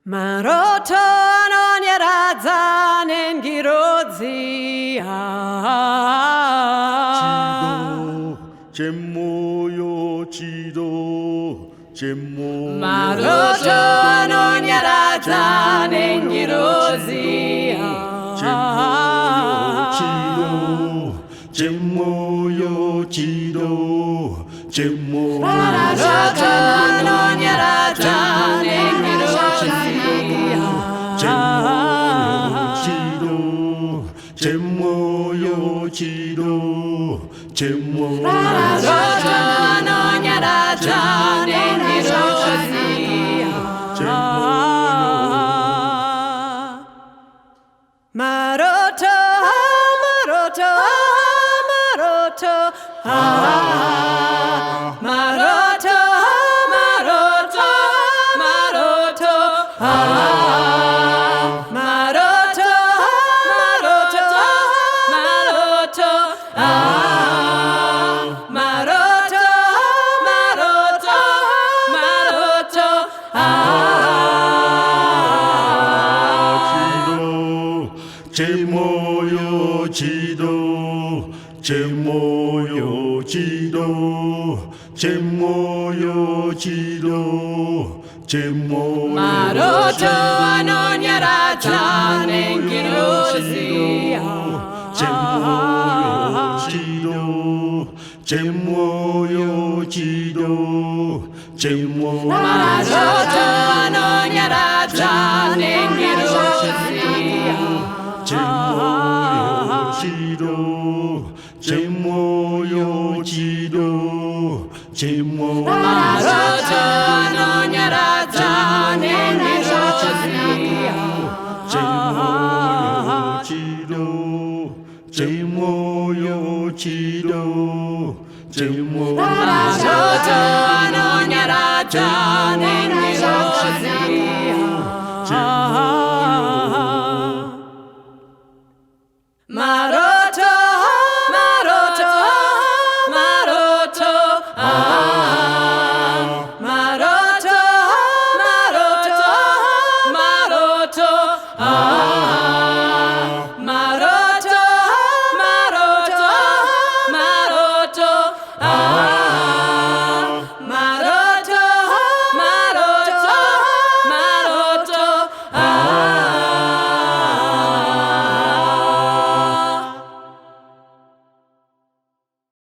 Maroto non razza nengirozia 지도 제모요 지도 제모 Maroto non razza nengirozia 제모요 지도 제모 Maroto non razza nengirozia 제모요 지도 제모 Maroto non razza nengirozia Maroto, Maroto, Maroto, Maroto, Maroto, Maroto, Maroto, Maroto, Maroto, Maroto, Maroto, 제모요 지도 제모요 지도 제모요 지도 제모요 Maroto non razza nengirozia 제모요 지도 제모요 지도 제모 Maroto non razza nengirozia 제모요 지도 제모요 지도 제모 Maroto non razza nengirozia 제모요 지도 제모요 지도 제모 Maroto non razza nengirozia